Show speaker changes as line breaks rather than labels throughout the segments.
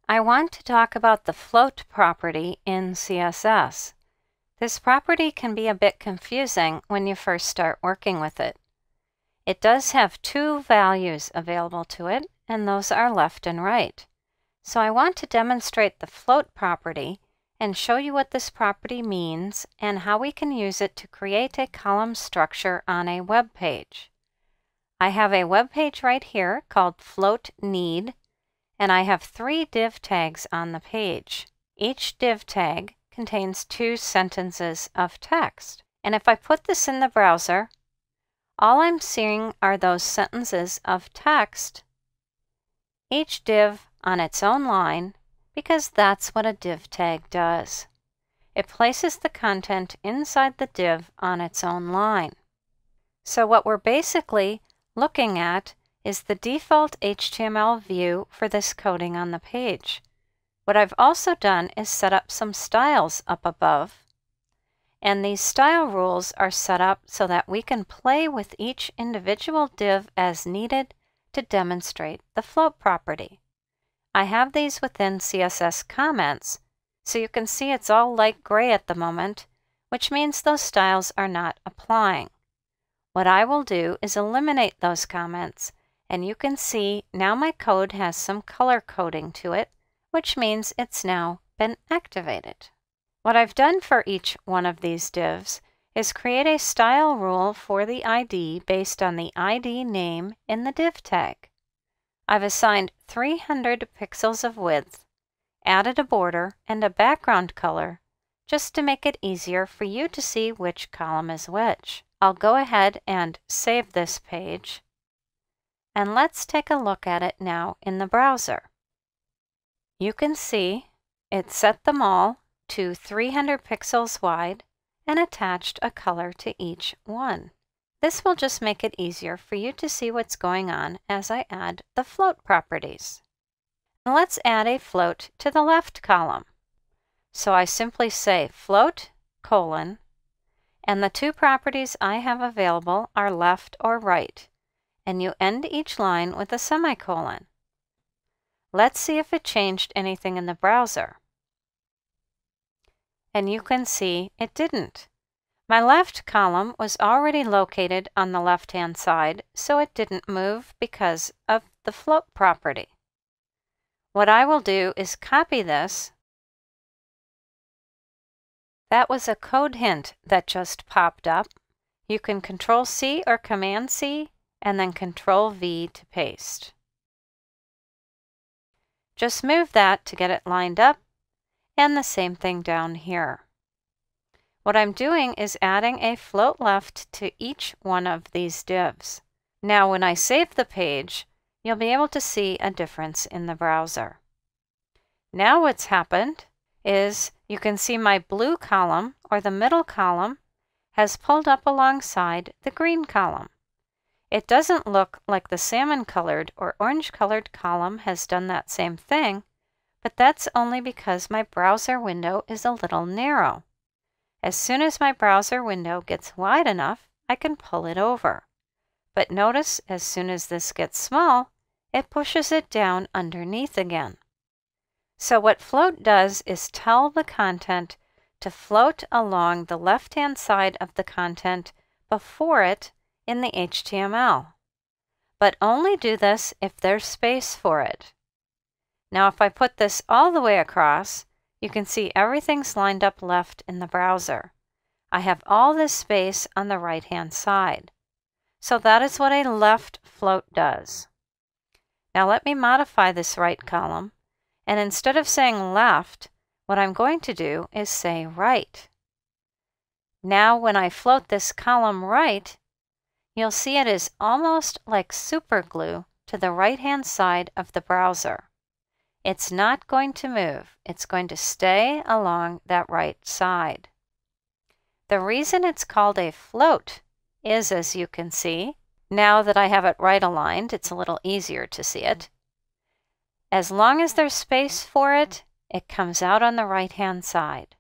I want to talk about the float property in CSS. This property can be a bit confusing when you first start working with it. It does have two values available to it, and those are left and right. So I want to demonstrate the float property and show you what this property means and how we can use it to create a column structure on a web page. I have a web page right here called Float Need, and I have 3 div tags on the page. Each div tag contains 2 sentences of text. And if I put this in the browser, all I'm seeing are those sentences of text, each div on its own line, because that's what a div tag does. It places the content inside the div on its own line. So what we're basically looking at is the default HTML view for this coding on the page. What I've also done is set up some styles up above, and these style rules are set up so that we can play with each individual div as needed to demonstrate the float property. I have these within CSS comments, so you can see it's all light gray at the moment, which means those styles are not applying. What I will do is eliminate those comments, and you can see now my code has some color coding to it, which means it's now been activated. What I've done for each one of these divs is create a style rule for the ID based on the ID name in the div tag. I've assigned 300 pixels of width, added a border and a background color just to make it easier for you to see which column is which. I'll go ahead and save this page, and let's take a look at it now in the browser. You can see it set them all to 300 pixels wide and attached a color to each one. This will just make it easier for you to see what's going on as I add the float properties. Now let's add a float to the left column. So I simply say float, colon, and the 2 properties I have available are left or right, and you end each line with a semicolon. Let's see if it changed anything in the browser. And you can see it didn't. My left column was already located on the left-hand side, so it didn't move because of the float property. What I will do is copy this. That was a code hint that just popped up. You can Control-C or Command-C and then Control-V to paste. Just move that to get it lined up, and the same thing down here. What I'm doing is adding a float left to each one of these divs. Now when I save the page, you'll be able to see a difference in the browser. Now what's happened is you can see my blue column, or the middle column, has pulled up alongside the green column. It doesn't look like the salmon-colored or orange-colored column has done that same thing, but that's only because my browser window is a little narrow. As soon as my browser window gets wide enough, I can pull it over. But notice, as soon as this gets small, it pushes it down underneath again. So what float does is tell the content to float along the left-hand side of the content before it in the HTML. But only do this if there's space for it. Now if I put this all the way across, you can see everything's lined up left in the browser. I have all this space on the right-hand side. So that is what a left float does. Now let me modify this right column, and instead of saying left, what I'm going to do is say right. Now when I float this column right, you'll see it is almost like super glue to the right-hand side of the browser. It's not going to move. It's going to stay along that right side. The reason it's called a float is, as you can see, now that I have it right aligned, it's a little easier to see it. As long as there's space for it, it comes out on the right-hand side.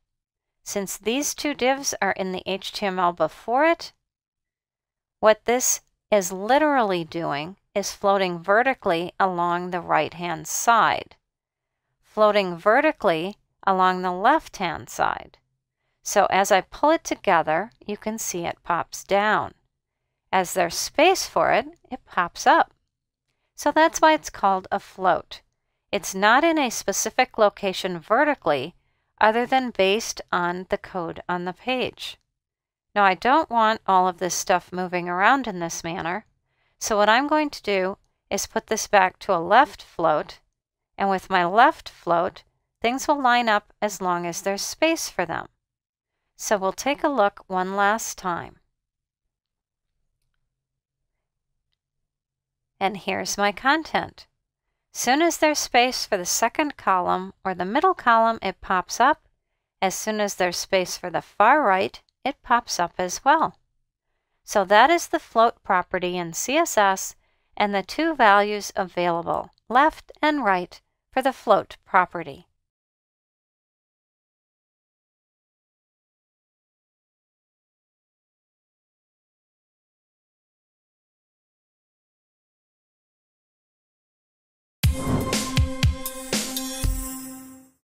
Since these 2 divs are in the HTML before it, what this is literally doing is floating vertically along the right-hand side. floating vertically along the left-hand side. So as I pull it together, you can see it pops down. As there's space for it, it pops up. So that's why it's called a float. It's not in a specific location vertically, other than based on the code on the page. Now I don't want all of this stuff moving around in this manner, so what I'm going to do is put this back to a left float, and with my left float, things will line up as long as there's space for them. So we'll take a look one last time. And here's my content. Soon as there's space for the second column or the middle column, it pops up. As soon as there's space for the far right, it pops up as well. So that is the float property in CSS and the two values available, left and right, for the float property.